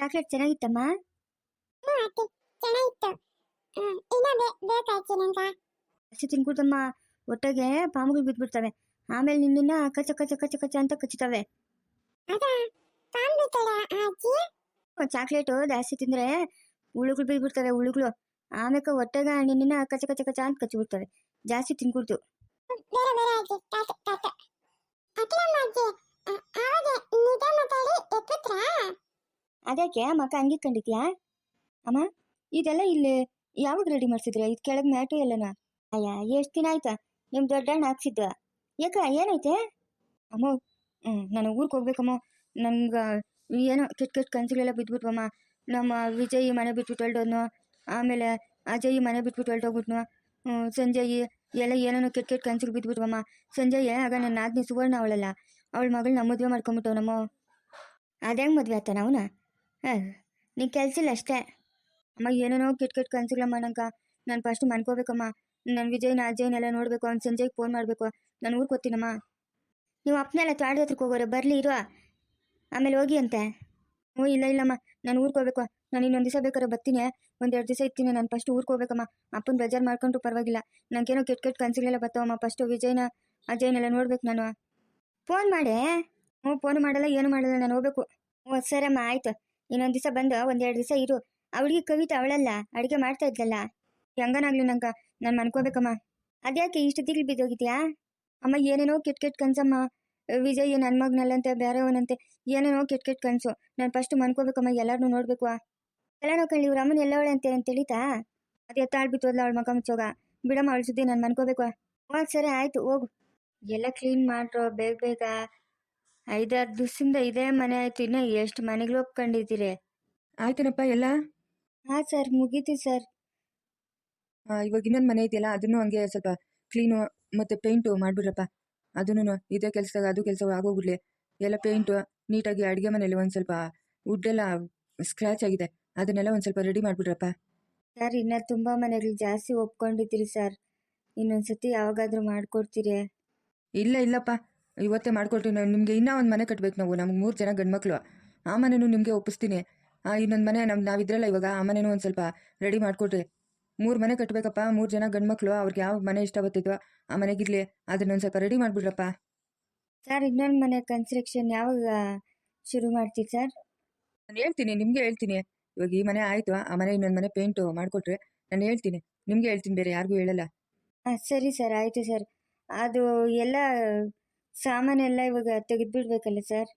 Chocolate ಚೆನ್ನಾಗಿತ್ತಮ್ಮ. ಅತ್ತೆ ಚೆನ್ನಾಗಿತ್ತು. ಇನ್ನ ಬೇಕಾಯ್ತು ನಂಗ. ಅಷ್ಟು ತಿನ್ಕೊಡ್ತಮ್ಮ, ಹೊಟ್ಟೆಗೆ ಪಾಮುಗಳು ಬಿದ್ಬಿಡ್ತವೆ. ಆಮೇಲೆ ನಿನ್ನ ಕಚ್ಚ ಕಚ್ಚ ಕಚ್ಚ ಕಚ್ಚ ಅಂತ ಕಚ್ಚುತ್ತವೆ. ಅದ ಪಾಮ್ ಬಿತ್ತಲ್ಲ ಅಜ್ಜಿ. ಚಾಕ್ಲೇಟು ಜಾಸ್ತಿ ತಿಂದ್ರೆ ಹುಳುಗಳು ಬಿದ್ಬಿಡ್ತವೆ, ಹುಳುಗಳು. ಆಮೇಲೆ ಹೊಟ್ಟೆಗೆ ನಿನ್ನ ಕಚ್ಚ ಕಚ್ಚ ಕಚ್ಚ ಅಂತ ಕಚ್ಚಿಬಿಡ್ತವೆ. ಜಾಸ್ತಿ ತಿನ್ಕೊಡ್ತು. ಬೇರೆ ಬೇರೆ ಅಜ್ಜಿ ತಾತ ತಾತ ಅಕ್ಲಮ್ಮ ಅಜ್ಜಿ. ಆವಾಗ ನಿಜ ಮಾತಾಡಿ ಎತ್ತತ್ರ. ಅದಕ್ಕೆ ಮಕ್ಕ ಹಂಗೆ ಕಂಡಿದ್ಯಾ ಅಮ್ಮ? ಇದೆಲ್ಲ ಇಲ್ಲಿ ಯಾವಾಗ ರೆಡಿ ಮಾಡ್ಸಿದ್ರೆ? ಇದು ಕೆಳಗೆ ಮ್ಯಾಟು ಎಲ್ಲನ? ಅಯ್ಯ, ಎಷ್ಟು ದಿನ ಆಯ್ತಾ ನಿಮ್ ದೊಡ್ಡಣ್ಣ ಹಾಕ್ಸಿದ್ವ. ಯಾಕ ಏನೈತೆ ಅಮ್ಮ? ನಾನು ಊರಿಗೆ ಹೋಗ್ಬೇಕಮ್ಮ. ನನ್ಗೆ ಏನೋ ಕೆಟ್ಟ ಕೆಟ್ಟ ಕನ್ಸುಗಳೆಲ್ಲ ಬಿದ್ಬಿಟ್ವಮ್ಮ. ನಮ್ಮ ವಿಜಯ್ ಮನೆ ಬಿಟ್ಬಿಟ್ಟು ಹೊರಟೋದ್ನು. ಆಮೇಲೆ ಅಜಯ್ ಮನೆ ಬಿಟ್ಬಿಟ್ಟು ಹೊರಟೋಗ್ಬಿಟ್ನು. ಸಂಜಯ್ ಎಲ್ಲ ಏನೇನೋ ಕೆಟ್ಟ ಕೆಟ್ಟ ಕನ್ಸುಗಳು ಬಿದ್ಬಿಟ್ವಮ್ಮ. ಸಂಜಯ್ ಆಗ ನನ್ನ ನಾದ್ನಿ ಸುವರ್ಣ ಅವಳಲ್ಲ, ಅವಳ ಮಗಳನ್ನ ಮದುವೆ ಮಾಡ್ಕೊಂಬಿಟ್ಟವ್ ನಮ್ಮ. ಅದೇಂಗೆ ಮದುವೆ ಆತ ನಾವುನ? ನೀನು ಕೆಲಸ ಇಲ್ಲ ಅಷ್ಟೇ ಅಮ್ಮ. ಏನೇನೋ ಕೆಟ್ಟ ಕೆಟ್ಟ ಕನ್ಸುಗಳಮ್ಮ ನಂಗೆ. ನಾನು ಫಸ್ಟ್ ಮನ್ಕೋಬೇಕಮ್ಮ. ನಾನು ವಿಜಯ್ನ ಅಜಯ್ನೆಲ್ಲ ನೋಡಬೇಕು. ಅವ್ನು ಸಂಜೆಗೆ ಫೋನ್ ಮಾಡಬೇಕು. ನಾನು ಊರಿಗೆ ಹೋಗ್ತೀನಮ್ಮ. ನೀವು ಅಪ್ಪನೆಲ್ಲ ತ್ವಾಟದ ಹತ್ರಕ್ಕೆ ಹೋಗೋರೆ, ಬರಲಿ ಇರೋ, ಆಮೇಲೆ ಹೋಗಿ ಅಂತೆ. ಇಲ್ಲ ಇಲ್ಲಮ್ಮ, ನಾನು ಊರಿಗೆ ಹೋಗ್ಬೇಕು. ನಾನು ಇನ್ನೊಂದು ದಿವಸ ಬೇಕಾದ್ರೆ ಬರ್ತೀನಿ, 1-2 ದಿವಸ ಇರ್ತೀನಿ. ನಾನು ಫಸ್ಟ್ ಊರಿಗೆ ಹೋಗ್ಬೇಕಮ್ಮ. ಅಪ್ಪನ ಬೇಜಾರು ಮಾಡ್ಕೊಂಡ್ರು ಪರವಾಗಿಲ್ಲ. ನನಗೇನೋ ಕೆಟ್ಟ ಕೆಟ್ಟ ಕನ್ಸುಗಳೆಲ್ಲ ಬರ್ತಾವಮ್ಮ. ಫಸ್ಟು ವಿಜಯ್ನ ಅಜಯ್ನೆಲ್ಲ ನೋಡ್ಬೇಕು ನಾನು. ಫೋನ್ ಮಾಡೇ? ಫೋನ್ ಮಾಡಲ್ಲ, ಏನು ಮಾಡಲ್ಲ, ನಾನು ಹೋಗ್ಬೇಕು. ಸರಮ್ಮ ಆಯ್ತು. ಇನ್ನೊಂದು ದಿವಸ ಬಂದು 1-2 ದಿವಸ ಇರು. ಅವಳಿಗೆ ಕವಿತಾ ಅವಳಲ್ಲ ಅಡುಗೆ ಮಾಡ್ತಾ ಇದ್ಲಲ್ಲ, ಹೆಂಗನಾಗ್ಲಿ ನಂಗೆ ನಾನು ಮನ್ಕೋಬೇಕಮ್ಮ. ಅದ್ಯಾಕೆ ಇಷ್ಟು ದಿಗ್ಲು ಬಿದ್ದೋಗಿದ್ಯಾ ಅಮ್ಮ? ಏನೇನೋ ಕೆಟ್ಟ ಕೆಟ್ಟ ಕನ್ಸಮ್ಮ. ವಿಜಯ್ ನನ್ನ ಮಗನಲ್ಲಂತೆ, ಬೇರೆಯವನಂತೆ, ಏನೇನೋ ಕೆಟ್ಟ ಕೆಟ್ಟ ಕನ್ಸು. ನಾನು ಫಸ್ಟ್ ಮನ್ಕೋಬೇಕಮ್ಮ. ಎಲ್ಲಾರನ್ನೂ ನೋಡ್ಬೇಕು. ಎಲ್ಲ ನೋಡ್ಕೊಳ್ಳಿ. ಇವ್ರ ಅಮ್ಮನ ಎಲ್ಲವಳೆ ಅಂತ ತಿಳಿತಾ? ಅದೇ ತಾಳ್ಬಿತ್ತೋದ್ಲ ಅವಳ ಮಗ ಮುಚ್ಚೋಗ. ಬಿಡಮ್ಮ, ಅವಳು ಸುದ್ದಿ ನಾನು ಮನ್ಕೋಬೇಕು. ಸರಿ ಆಯ್ತು, ಹೋಗು. ಎಲ್ಲ ಕ್ಲೀನ್ ಮಾಡ್ರೋ ಬೇಗ ಬೇಗ. 5-6 ದಿವಸದಿಂದ ಇದೇ ಮನೆ ಆಯ್ತು. ಇನ್ನ ಎಷ್ಟು ಮನೆಗಳು ಒಪ್ಕೊಂಡಿದ್ದೀರಿ? ಆಯ್ತೇನಪ್ಪ ಎಲ್ಲ? ಹಾಂ ಸರ್, ಮುಗೀತು ಸರ್. ಇವಾಗ ಇನ್ನೊಂದು ಮನೆ ಇದೆಯಲ್ಲ, ಅದನ್ನು ಹಂಗೆ ಸ್ವಲ್ಪ ಕ್ಲೀನು ಮತ್ತು ಪೇಂಟು ಮಾಡಿಬಿಡ್ರಪ್ಪ. ಅದನ್ನು ಇದೇ ಕೆಲಸದಾಗ ಅದು ಕೆಲಸ ಆಗೋಗ್ಬಿಡ್ಲಿ. ಎಲ್ಲ ಪೇಂಟು ನೀಟಾಗಿ, ಅಡುಗೆ ಮನೇಲಿ ಒಂದು ಸ್ವಲ್ಪ ವುಡ್ಡೆಲ್ಲ ಸ್ಕ್ರ್ಯಾಚ್ ಆಗಿದೆ, ಅದನ್ನೆಲ್ಲ ಒಂದು ಸ್ವಲ್ಪ ರೆಡಿ ಮಾಡಿಬಿಡ್ರಪ್ಪ. ಸರ್, ಇನ್ನು ತುಂಬ ಮನೆಗಳು ಜಾಸ್ತಿ ಒಪ್ಕೊಂಡಿದ್ದೀರಿ ಸರ್. ಇನ್ನೊಂದ್ಸತಿ ಯಾವಾಗಾದರೂ ಮಾಡಿಕೊಡ್ತೀರಿ? ಇಲ್ಲಪ್ಪ, ಇವತ್ತೇ ಮಾಡಿಕೊಡ್ತೀವಿ. ನಿಮಗೆ ಇನ್ನೂ ಒಂದು ಮನೆ ಕಟ್ಟಬೇಕು ನಾವು. ನಮ್ಗೆ 3 ಜನ ಗಂಡ್ಮಕ್ಳು. ಆ ಮನೆನೂ ನಿಮಗೆ ಒಪ್ಪಿಸ್ತೀನಿ. ಇನ್ನೊಂದು ಮನೆ ನಾವಿದ್ರಲ್ಲ ಇವಾಗ, ಆ ಮನೆನೂ ಒಂದು ಸ್ವಲ್ಪ ರೆಡಿ ಮಾಡಿಕೊಡ್ರಿ. 3 ಮನೆ ಕಟ್ಟಬೇಕಪ್ಪ. 3 ಜನ ಗಂಡ್ಮಕ್ಳು. ಅವ್ರಿಗೆ ಯಾವ ಮನೆ ಇಷ್ಟ ಬರ್ತಿದ್ವೋ ಆ ಮನೆಗಿರ್ಲಿ. ಅದನ್ನೊಂದು ಸ್ವಲ್ಪ ರೆಡಿ ಮಾಡಿಬಿಡ್ರಪ್ಪ. ಸರ್, ಇನ್ನೊಂದು ಮನೆ ಕನ್ಸ್ಟ್ರಕ್ಷನ್ ಯಾವಾಗ ಶುರು ಮಾಡ್ತೀವಿ ಸರ್? ನಾನು ಹೇಳ್ತೀನಿ, ನಿಮಗೆ ಹೇಳ್ತೀನಿ. ಇವಾಗ ಈ ಮನೆ ಆಯಿತು, ಆ ಮನೆ ಇನ್ನೊಂದು ಮನೆ ಪೇಂಟು ಮಾಡಿಕೊಟ್ರೆ ನಾನು ಹೇಳ್ತೀನಿ, ನಿಮಗೆ ಹೇಳ್ತೀನಿ, ಬೇರೆ ಯಾರಿಗೂ ಹೇಳಲ್ಲ. ಸರಿ ಸರ್, ಆಯಿತು ಸರ್. ಅದು ಎಲ್ಲ ಸಾಮಾನೆಲ್ಲ ಇವಾಗ ತೆಗೆದುಬಿಡ್ಬೇಕಲ್ಲ ಸರ್?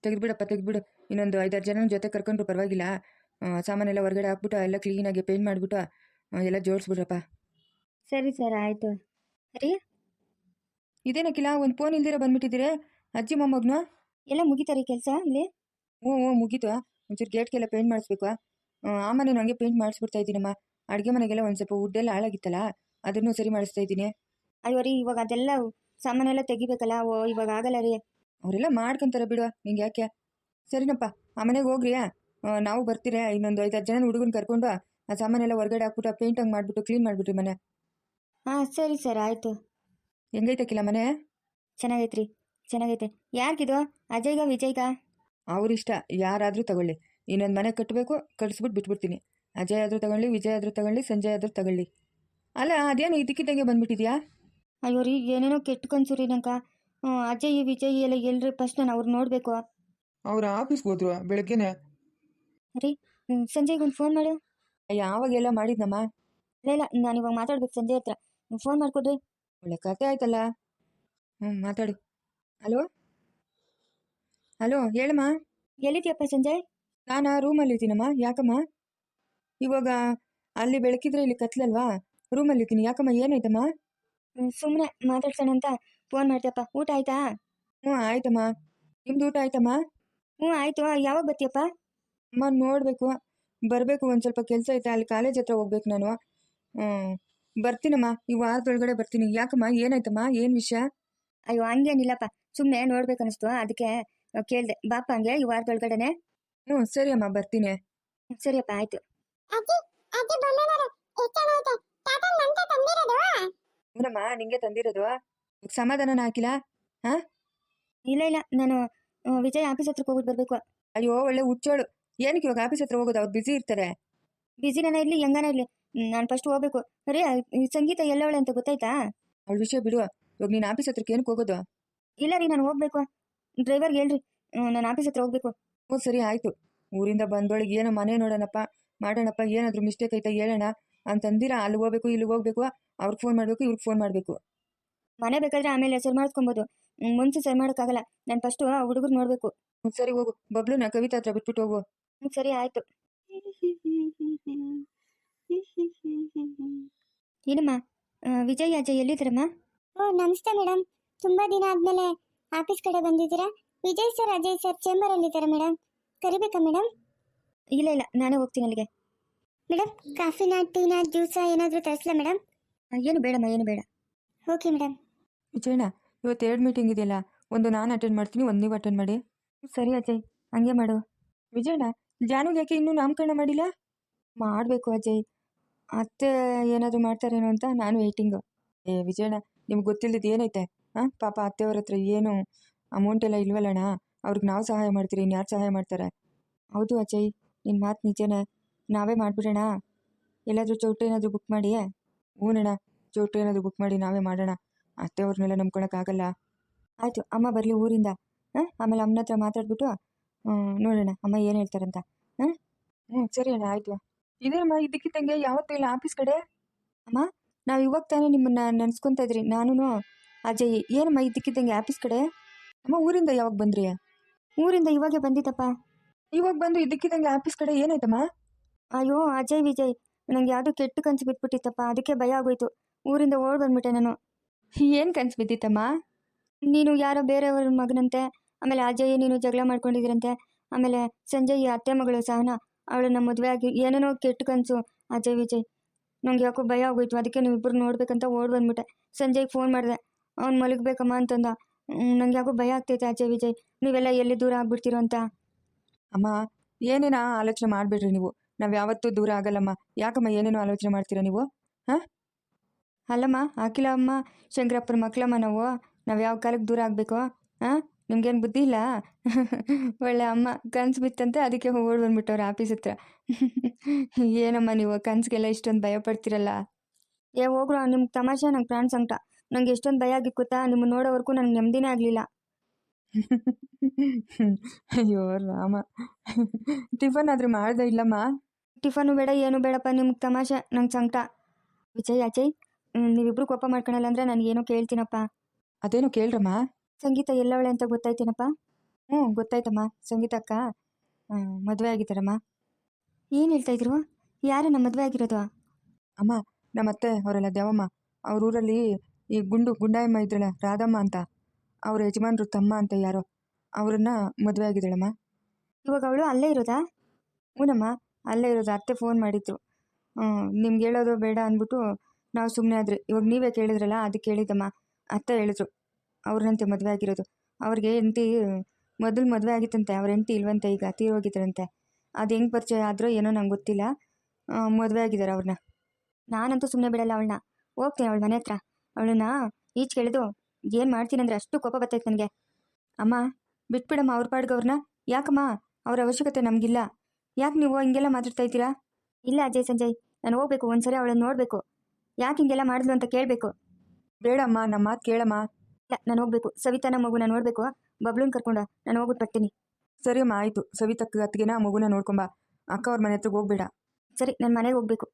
ತೆಗೆದುಬಿಡಪ್ಪ, ತೆಗೆದುಬಿಡು. ಇನ್ನೊಂದು 5-6 ಜನ ಜೊತೆ ಕರ್ಕೊಂಡ್ರು ಪರವಾಗಿಲ್ಲ. ಸಾಮಾನೆಲ್ಲ ಹೊರಗಡೆ ಹಾಕ್ಬಿಟ್ಟು ಎಲ್ಲ ಕ್ಲೀನಾಗಿ ಪೇಂಟ್ ಮಾಡಿಬಿಟ್ಟು ಎಲ್ಲ ಜೋಡಿಸ್ಬಿಡ್ರಪ್ಪ. ಸರಿ ಸರ್, ಆಯಿತು. ಸರಿ, ಇದೇನಕ್ಕಿಲ್ಲ, ಒಂದು ಫೋನ್ ಇಲ್ದಿರ ಬಂದ್ಬಿಟ್ಟಿದ್ದೀರಿ ಅಜ್ಜಿ ಮೊಮ್ಮಗನು? ಎಲ್ಲ ಮುಗಿತಾರೆ ಕೆಲಸ ಇಲ್ಲಿ? ಹ್ಞೂ ಮುಗೀತು. ಒಂಚೂರು ಗೇಟ್ಗೆಲ್ಲ ಪೇಂಟ್ ಮಾಡಿಸ್ಬೇಕು. ಆ ಮನೇನು ಹಂಗೆ ಪೇಂಟ್ ಮಾಡಿಸ್ಬಿಡ್ತಾ ಇದ್ದೀನಮ್ಮ. ಅಡುಗೆ ಮನೆಗೆಲ್ಲ ಒಂದು ಸ್ವಲ್ಪ ವುಡ್ಡೆಲ್ಲ ಹಾಳಾಗಿತ್ತಲ್ಲ, ಅದನ್ನು ಸರಿ ಮಾಡಿಸ್ತಾ ಇದ್ದೀನಿ. ಅಯ್ಯೋ ರೀ, ಇವಾಗ ಅದೆಲ್ಲ ಸಾಮಾನೆಲ್ಲ ತೆಗಿಬೇಕಲ್ಲ. ಇವಾಗ ಆಗಲ್ಲ ರೀ. ಅವರೆಲ್ಲ ಮಾಡ್ಕೊಂತಾರೆ ಬಿಡು, ನಿಂಗೆ ಯಾಕೆ. ಸರಿನಪ್ಪ, ಆ ಮನೆಗೆ ಹೋಗ್ರಿ. ನಾವು ಬರ್ತೀರಿ. ಇನ್ನೊಂದು 5-6 ಜನ ಹುಡುಗನ ಕರ್ಕೊಂಡು ಆ ಸಾಮಾನೆಲ್ಲ ಹೊರಗಡೆ ಹಾಕ್ಬಿಟ್ಟು ಪೇಂಟ್ ಹಂಗೆ ಮಾಡಿಬಿಟ್ಟು ಕ್ಲೀನ್ ಮಾಡಿಬಿಟ್ರಿ ಮನೆ. ಹಾಂ ಸರಿ ಸರ್, ಆಯಿತು. ಹೆಂಗೈತಕ್ಕಿಲ್ಲ ಮನೆ? ಚೆನ್ನಾಗೈತ್ರಿ, ಚೆನ್ನಾಗೈತೆ. ಯಾರಿಗಿದು? ಅಜಯ್ಗ ವಿಜಯ್ಗ? ಅವ್ರಿಷ್ಟ, ಯಾರಾದರೂ ತಗೊಳ್ಳಿ. ಇನ್ನೊಂದು ಮನೆ ಕಟ್ಟಬೇಕು, ಕಟ್ಸ್ಬಿಟ್ಟು ಬಿಟ್ಬಿಡ್ತೀನಿ. ಅಜಯ್ ಆದರೂ ತಗೊಳ್ಳಿ, ವಿಜಯ್ ಆದರೂ ತಗೊಳ್ಳಿ, ಸಂಜಯ್ ಆದರೂ ತಗೊಳ್ಳಿ. ಅಲ್ಲ, ಅದೇನು ಇದಕ್ಕಿದ್ದಂಗೆ ಬಂದ್ಬಿಟ್ಟಿದ್ಯಾ? ಅಯ್ಯೋ ರೀ, ಏನೇನೋ ಕೆಟ್ಟ ಕನ್ಸು ರೀ ನಂಗೆ. ಅಜಯ್ ವಿಜಯ್ ಎಲ್ಲ ಎಲ್ರಿ? ಫಸ್ಟ್ ನಾನು ಅವ್ರು ನೋಡಬೇಕು. ಅವ್ರ ಆಫೀಸ್ಗೆ ಹೋದ್ರು ಬೆಳಗ್ಗೆನೆ. ರೀ, ಸಂಜಯ್ಗೆ ಒಂದು ಫೋನ್ ಮಾಡು. ಯಾವಾಗೆಲ್ಲ ಮಾಡಿದ್ನಮ್ಮ? ಇಲ್ಲ, ನಾನು ಇವಾಗ ಮಾತಾಡ್ಬೇಕು ಸಂಜಯ್ ಹತ್ರ. ಫೋನ್ ಮಾಡಿಕೊಡ್ರಿ. ಒಳ್ಳೆ ಕತೆ ಆಯ್ತಲ್ಲ. ಮಾತಾಡು. ಹಲೋ ಹಲೋ, ಹೇಳಮ್ಮ. ಎಲ್ಲಿದ್ಯಪ್ಪ ಸಂಜಯ್? ನಾನು ರೂಮಲ್ಲಿದ್ದೀನಮ್ಮ. ಯಾಕಮ್ಮ? ಇವಾಗ ಅಲ್ಲಿ ಬೆಳಕಿದ್ರೆ ಇಲ್ಲಿ ಕತ್ಲಲ್ವಾ? ರೂಮಲ್ಲಿದ್ದೀನಿ. ಯಾಕಮ್ಮ, ಏನಾಯ್ತಮ್ಮ? ಸುಮ್ಮನೆ ಮಾತಾಡ್ಸೋಣ ಅಂತ ಫೋನ್ ಮಾಡ್ತೀಯಪ್ಪ. ಊಟ ಆಯ್ತಾ? ಆಯ್ತಮ್ಮ. ನಿಮ್ದು ಊಟ ಆಯ್ತಮ್ಮ? ಆಯಿತು. ಯಾವಾಗ ಬರ್ತೀಯಪ್ಪ? ಅಮ್ಮ, ನೋಡಬೇಕು, ಬರಬೇಕು. ಒಂದು ಸ್ವಲ್ಪ ಕೆಲಸ ಐತೆ, ಅಲ್ಲಿ ಕಾಲೇಜ್ ಹತ್ರ ಹೋಗ್ಬೇಕು ನಾನು. ಬರ್ತೀನಮ್ಮ, ಈ ವಾರದೊಳಗಡೆ ಬರ್ತೀನಿ. ಯಾಕಮ್ಮ, ಏನಾಯ್ತಮ್ಮ, ಏನು ವಿಷಯ? ಅಯ್ಯೋ, ಹಂಗೇನಿಲ್ಲಪ್ಪ, ಸುಮ್ಮನೆ ನೋಡ್ಬೇಕನ್ನಿಸ್ತು, ಅದಕ್ಕೆ ಕೇಳಿದೆ. ಬಾಪ ಹಂಗೆ ಈ ವಾರದೊಳಗಡೆನೆ. ಸರಿ ಅಮ್ಮ, ಬರ್ತೀನಿ. ಸರಿಯಪ್ಪ, ಆಯ್ತು. ಅಜ್ಜಿ ಅಜ್ಜಿ ಬೊಮ್ಮನವರು ಎಷ್ಟು ಚೆನ್ನಾಗಿದೆ. ತಾತ ನಂತ ತಂದಿರೋದು? ಹ್ಞೂನಮ್ಮ, ನಿಂಗೆ ತಂದಿರೋದು. ಸಮಾಧಾನನ ಹಾಕಿಲ್ಲ? ಇಲ್ಲ ಇಲ್ಲ, ನಾನು ವಿಜಯ್ ಆಫೀಸ್ ಹತ್ರಕ್ಕೆ ಹೋಗ್ಬಿಟ್ಟು ಬರಬೇಕು. ಅಯ್ಯೋ, ಒಳ್ಳೆ ಹುಚ್ಚೋಳು. ಏನಕ್ಕೆ ಇವಾಗ ಆಫೀಸ್ ಹತ್ರ ಹೋಗೋದು? ಅವ್ರು ಬ್ಯುಸಿ ಇರ್ತಾರೆ. ಬಿಸಿನ ಇರಲಿ ಹೆಂಗಾನ ಇರಲಿ, ನಾನು ಫಸ್ಟ್ ಹೋಗ್ಬೇಕು. ರೀ ಈ ಸಂಗೀತ ಎಲ್ಲವಳೆ ಅಂತ ಗೊತ್ತಾಯ್ತಾ? ಅವಳ ವಿಷಯ ಬಿಡು. ಇವಾಗ ನೀನು ಆಫೀಸ್ ಹತ್ರಕ್ಕೆ ಏನಕ್ಕೆ ಹೋಗೋದು? ಇಲ್ಲ ರೀ, ನಾನು ಹೋಗ್ಬೇಕು. ಡ್ರೈವರ್ಗೆ ಹೇಳ್ರಿ, ನಾನು ಆಫೀಸ್ ಹತ್ರ ಹೋಗ್ಬೇಕು. ಹ್ಞೂ ಸರಿ ಆಯಿತು. ಊರಿಂದ ಬಂದೊಳಗೆ ಏನೋ ಮನೆ ನೋಡೋಣಪ್ಪ ಮಾಡೋಣಪ್ಪ, ಏನಾದರೂ ಮಿಸ್ಟೇಕ್ ಐತಾ ಹೇಳೋಣ ಅಂತಂದಿರ ಅಲ್ಲಿ ಹೋಗ್ಬೇಕು ಇಲ್ಲಿಗೆ ಹೋಗ್ಬೇಕು, ಅವ್ರಿಗೆ ಫೋನ್ ಮಾಡಬೇಕು ಇವ್ರಿಗೆ ಫೋನ್ ಮಾಡಬೇಕು. ಮನೆ ಬೇಕಾದ್ರೆ ಆಮೇಲೆ ಸರಿ ಮಾಡಿಸ್ಕೊಬೋದು, ಮುಂಚೆ ಸರಿ ಮಾಡೋಕ್ಕಾಗಲ್ಲ. ನಾನು ಫಸ್ಟು ಹುಡುಗರು ನೋಡಬೇಕು. ಸರಿ ಹೋಗು, ಬಬ್ಲುನ ಕವಿತಾ ಹತ್ರ ಬಿಟ್ಬಿಟ್ಟು ಹೋಗು. ಸರಿ ಆಯಿತು. ಏನಮ್ಮ, ವಿಜಯ್ ಅಜಯ್ ಎಲ್ಲಿದ್ದಾರಮ್ಮ? ಓ ನಮಸ್ತೆ ಮೇಡಮ್, ತುಂಬಾ ದಿನ ಆದ್ಮೇಲೆ ಆಫೀಸ್ ಕಡೆ ಬಂದಿದ್ದೀರಾ. Vijay sir Ajay sir chamber ಅಲ್ಲಿ ಇದ್ದಾರೆ ಮೇಡಮ್, ಕರಿಬೇಕಾ ಮೇಡಮ್? ಇಲ್ಲ ಇಲ್ಲ, ನಾನೇ ಹೋಗ್ತೀನಿ ಅಲ್ಲಿಗೆ. ಮೇಡಮ್ ಕಾಫಿನಾ ಟೀನಾ ಜ್ಯೂಸಾ ಏನಾದರೂ ತರಿಸ್ಲಾ ಮೇಡಮ್? ಏನು ಬೇಡಮ್ಮ, ಏನು ಬೇಡ. Okay madam. ವಿಜಯಣ್ಣ, ಇವತ್ತು 2 ಮೀಟಿಂಗ್ ಇದೆಯಲ್ಲ, ಒಂದು ನಾನು ಅಟೆಂಡ್ ಮಾಡ್ತೀನಿ, ಒಂದು ನೀವು ಅಟೆಂಡ್ ಮಾಡಿ. ಸರಿ ಅಜಯ್, ಹಂಗೆ ಮಾಡು. ವಿಜಯಣ್ಣ, ಜಾನುಗೆ ಯಾಕೆ ಇನ್ನೂ ನಾಮಕರಣ ಮಾಡಿಲ್ಲ? ಮಾಡಬೇಕು ಅಜಯ್, ಅತ್ತೆ ಏನಾದರೂ ಮಾಡ್ತಾರೇನೋ ಅಂತ ನಾನು ವೇಟಿಂಗು. ವಿಜಯಣ್ಣ, ನಿಮ್ಗೆ ಗೊತ್ತಿಲ್ಲದ ಏನೈತೆ? ಹಾಂ, ಪಾಪ ಅತ್ತೆಯವ್ರ ಹತ್ರ ಏನು ಅಮೌಂಟ್ ಎಲ್ಲ ಇಲ್ವಲ್ಲಣ್ಣ, ಅವ್ರಿಗೆ ನಾವು ಸಹಾಯ ಮಾಡ್ತೀರಿ, ಇನ್ಯಾರು ಸಹಾಯ ಮಾಡ್ತಾರೆ? ಹೌದು ಅಜಯ್, ನಿನ್ನ ಮಾತು ನಿಜನೇ. ನಾವೇ ಮಾಡಿಬಿಡೋಣ, ಎಲ್ಲಾದರೂ ಚೌಟ್ರಿ ಏನಾದರೂ ಬುಕ್ ಮಾಡಿ. ಹ್ಞೂನಣ್ಣ, ಚೌಟ್ರಿ ಏನಾದರೂ ಬುಕ್ ಮಾಡಿ ನಾವೇ ಮಾಡೋಣ. ಅತ್ತೆಯವ್ರನ್ನೆಲ್ಲ ನಂಬ್ಕೊಳಕ್ಕಾಗಲ್ಲ. ಆಯಿತು, ಅಮ್ಮ ಬರಲಿ ಊರಿಂದ. ಆಮೇಲೆ ಅಮ್ಮನ ಹತ್ರ ಮಾತಾಡ್ಬಿಟ್ಟು ನೋಡೋಣ ಅಮ್ಮ ಏನು ಹೇಳ್ತಾರಂತ. ಸರಿ ಅಣ್ಣ, ಆಯಿತು. ಇದೇನಮ್ಮ ಇದಕ್ಕಿದ್ದಂಗೆ ಯಾವತ್ತೂ ಇಲ್ಲ ಆಫೀಸ್ ಕಡೆ? ಅಮ್ಮ, ನಾವು ಇವಾಗ ತಾನೇ ನಿಮ್ಮನ್ನ ನೆನೆಸ್ಕೊತಾ ಇದ್ರಿ, ನಾನು ಅಜಯ್. ಏನಮ್ಮ ಇದ್ದಕ್ಕಿದ್ದಂಗೆ ಆಫೀಸ್ ಕಡೆ? ಅಮ್ಮ, ಊರಿಂದ ಯಾವಾಗ ಬಂದ್ರಿ? ಊರಿಂದ ಇವಾಗೆ ಬಂದಿದ್ದಪ್ಪ. ಇವಾಗ ಬಂದು ಇದಕ್ಕಿದ್ದಂಗೆ ಆಫೀಸ್ ಕಡೆ ಏನಾಯ್ತಮ್ಮ? ಅಯ್ಯೋ ಅಜಯ್ ವಿಜಯ್, ನನಗೆ ಯಾವುದೋ ಕೆಟ್ಟ ಕನಸು ಬಿಟ್ಬಿಟ್ಟಿತ್ತಪ್ಪ, ಅದಕ್ಕೆ ಭಯ ಆಗೋಯ್ತು. ಊರಿಂದ ಓಡ್ ಬಂದ್ಬಿಟ್ಟೆ ನಾನು. ಏನು ಕನ್ಸು ಬಿದ್ದಿತ್ತಮ್ಮ? ನೀನು ಯಾರೋ ಬೇರೆಯವ್ರ ಮಗನಂತೆ, ಆಮೇಲೆ ಅಜಯ್ ನೀನು ಜಗಳ ಮಾಡ್ಕೊಂಡಿದ್ರಂತೆ, ಆಮೇಲೆ ಸಂಜಯ್ ಅತ್ತೆ ಮಗಳು ಸಹನ ಅವಳನ್ನ ಮದುವೆ ಆಗಿ ಏನೇನೋ ಕೆಟ್ಟ ಕನಸು. ಅಜಯ್ ವಿಜಯ್, ನಂಗೆ ಯಾಕೋ ಭಯ ಆಗೋಯ್ತು, ಅದಕ್ಕೆ ನೀವಿಬ್ಬರು ನೋಡ್ಬೇಕಂತ ಓಡ್ ಬಂದ್ಬಿಟ್ಟೆ. ಸಂಜಯ್ಗೆ ಫೋನ್ ಮಾಡಿದೆ, ಅವ್ನು ಮಲಗಬೇಕಮ್ಮ ಅಂತಂದ. ನಂಗೆ ಯಾಕೋ ಭಯ ಆಗ್ತೈತೆ ಅಜಯ್ ವಿಜಯ್, ನೀವೆಲ್ಲ ಎಲ್ಲಿ ದೂರ ಆಗ್ಬಿಡ್ತೀರೋ ಅಂತ. ಅಮ್ಮ, ಏನೇನೋ ಆಲೋಚನೆ ಮಾಡಬೇಡ್ರಿ ನೀವು, ನಾವು ಯಾವತ್ತೂ ದೂರ ಆಗಲ್ಲಮ್ಮ. ಯಾಕಮ್ಮ ಏನೇನೋ ಆಲೋಚನೆ ಮಾಡ್ತೀರಾ ನೀವು? ಹಾಂ, ಅಲ್ಲಮ್ಮ, ಅಖಿಲ ಅಮ್ಮ ಶಂಕರಪ್ಪನ ಮಕ್ಕಳಮ್ಮ ನಾವು ಯಾವ ಕಾಲಕ್ಕೆ ದೂರ ಆಗಬೇಕು? ಹಾಂ, ನಿಮ್ಗೇನು ಬುದ್ಧಿ ಇಲ್ಲ? ಒಳ್ಳೆ ಅಮ್ಮ ಕನ್ಸು ಬಿತ್ತಂತೆ, ಅದಕ್ಕೆ ಓಡ್ ಬಂದ್ಬಿಟ್ಟವ್ರೆ ಆಫೀಸ್ ಹತ್ರ. ಏನಮ್ಮ ನೀವು ಕನ್ಸಿಗೆಲ್ಲ ಇಷ್ಟೊಂದು ಭಯ ಪಡ್ತೀರಲ್ಲ? ಹೋಗ್ರು, ನಿಮ್ಗೆ ತಮಾಷೆ, ನಂಗೆ ಪ್ರಾಣ ಸಂಕಟ. ನಂಗೆ ಎಷ್ಟೊಂದು ಭಯ ಆಗಿತ್ತು ಗೊತ್ತಾ, ನಿಮ್ಮನ್ನು ನೋಡೋವರೆಗೂ ನನಗೆ ನೆಮ್ಮದಿನೇ ಆಗಲಿಲ್ಲ. ಅಯ್ಯೋ ರಾಮ, ಟಿಫನ್ ಆದರೂ ಮಾಡ್ದೆ ಇಲ್ಲಮ್ಮ? ಟಿಫನು ಬೇಡ, ಏನು ಬೇಡಪ್ಪ, ನಿಮ್ಗೆ ತಮಾಷೆ, ನಂಗೆ ಸಂಕಟ. ವಿಜಯ್ ಅಜಯ್, ನೀವಿಬ್ರು ಕೋಪ ಮಾಡ್ಕೊಳಲ್ಲ ಅಂದರೆ ನಾನು ಏನೋ ಕೇಳ್ತೀನಪ್ಪ. ಅದೇನೋ ಕೇಳ್ರಮ್ಮ. ಸಂಗೀತ ಎಲ್ಲವಳೆ ಅಂತ ಗೊತ್ತಾಯ್ತೇನಪ್ಪ? ಗೊತ್ತಾಯ್ತಮ್ಮ, ಸಂಗೀತ ಅಕ್ಕ ಮದುವೆ ಆಗಿದ್ದಾರಮ್ಮ. ಏನು ಹೇಳ್ತಾ ಇದ್ರು? ಯಾರನ್ನ ಮದುವೆ ಆಗಿರೋದು? ಅಮ್ಮ, ನಮ್ಮ ಅತ್ತೆ ಅವರೆಲ್ಲ ದೇವಮ್ಮ, ಅವ್ರ ಊರಲ್ಲಿ ಈ ಗುಂಡಾಯಮ್ಮ ಇದ್ರಲ್ಲ, ರಾಧಮ್ಮ ಅಂತ, ಅವ್ರ ಯಜಮಾನ್ರು ತಮ್ಮ ಅಂತ ಯಾರೋ, ಅವ್ರನ್ನ ಮದುವೆ ಆಗಿದ್ದಾಳಮ್ಮ. ಇವಾಗ ಅವಳು ಅಲ್ಲೇ ಇರೋದಾ? ಹ್ಞೂನಮ್ಮ, ಅಲ್ಲೇ ಇರೋದು. ಅತ್ತೆ ಫೋನ್ ಮಾಡಿದ್ರು, ನಿಮ್ಗೆ ಹೇಳೋದು ಬೇಡ ಅಂದ್ಬಿಟ್ಟು ನಾವು ಸುಮ್ಮನೆ ಆದ್ರಿ. ಇವಾಗ ನೀವೇ ಕೇಳಿದ್ರಲ್ಲ, ಅದಕ್ಕೆ ಹೇಳಿದ್ದಮ್ಮ. ಅತ್ತೆ ಹೇಳಿದ್ರು ಅವ್ರನ್ನಂತೆ ಮದುವೆ ಆಗಿರೋದು. ಅವ್ರಿಗೆ ಹೆಂಡತಿ ಮೊದಲು ಮದುವೆ ಆಗಿತ್ತಂತೆ, ಅವ್ರ ಹೆಂಡತಿ ಇಲ್ವಂತೆ, ಈಗ ತೀರೋಗಿದ್ರಂತೆ. ಅದು ಹೆಂಗೆ ಪರಿಚಯ ಆದ್ರೂ ಏನೋ ನಂಗೆ ಗೊತ್ತಿಲ್ಲ, ಮದುವೆ ಆಗಿದ್ದಾರೆ ಅವ್ರನ್ನ. ನಾನಂತೂ ಸುಮ್ಮನೆ ಬಿಡಲ್ಲ ಅವಳನ್ನ, ಹೋಗ್ತೀನಿ ಅವಳ ಮನೆ ಹತ್ರ. ಅವಳನ್ನ ಈಚೆ ಕೇಳಿದು ಏನು ಮಾಡ್ತೀನಂದ್ರೆ ಅಷ್ಟು ಕೋಪ ಬರ್ತೈತೆ ನನಗೆ. ಅಮ್ಮ ಬಿಟ್ಬಿಡಮ್ಮ ಅವ್ರ ಪಾಡ್ಗೆ ಅವ್ರನ್ನ. ಯಾಕಮ್ಮ, ಅವ್ರ ಅವಶ್ಯಕತೆ ನಮಗಿಲ್ಲ. ಯಾಕೆ ನೀವು ಹಿಂಗೆಲ್ಲ ಮಾತಾಡ್ತಾ ಇದ್ದೀರಾ? ಇಲ್ಲ ಅಜಯ್ ಸಂಜಯ್, ನಾನು ಹೋಗ್ಬೇಕು, ಒಂದ್ಸರಿ ಅವಳನ್ನ ನೋಡಬೇಕು. ಯಾಕೆ ಹಿಂಗೆಲ್ಲ ಮಾಡಿದ್ಲು ಅಂತ ಕೇಳಬೇಕು. ಬೇಡಮ್ಮ, ನಮ್ಮ ಮಾತು ಕೇಳಮ್ಮ. ಇಲ್ಲ, ನಾನು ಹೋಗ್ಬೇಕು. ಸವಿತಾನ ಮಗುನ ನೋಡಬೇಕು, ಬಬ್ಲೂನ್ ಕರ್ಕೊಂಡು ನಾನು ಹೋಗ್ಬಿಟ್ಟು ಬರ್ತೀನಿ. ಸರಿಯಮ್ಮ, ಆಯಿತು. ಸವಿತಕ್ಕ ಅತ್ತಿಗೆನ ಮಗುನ ನೋಡ್ಕೊಂಬ, ಅಕ್ಕ ಅವ್ರ ಮನೆ ಹತ್ರಕ್ಕೆ ಹೋಗ್ಬೇಡ. ಸರಿ, ನಾನು ಮನೆಗೆ ಹೋಗ್ಬೇಕು.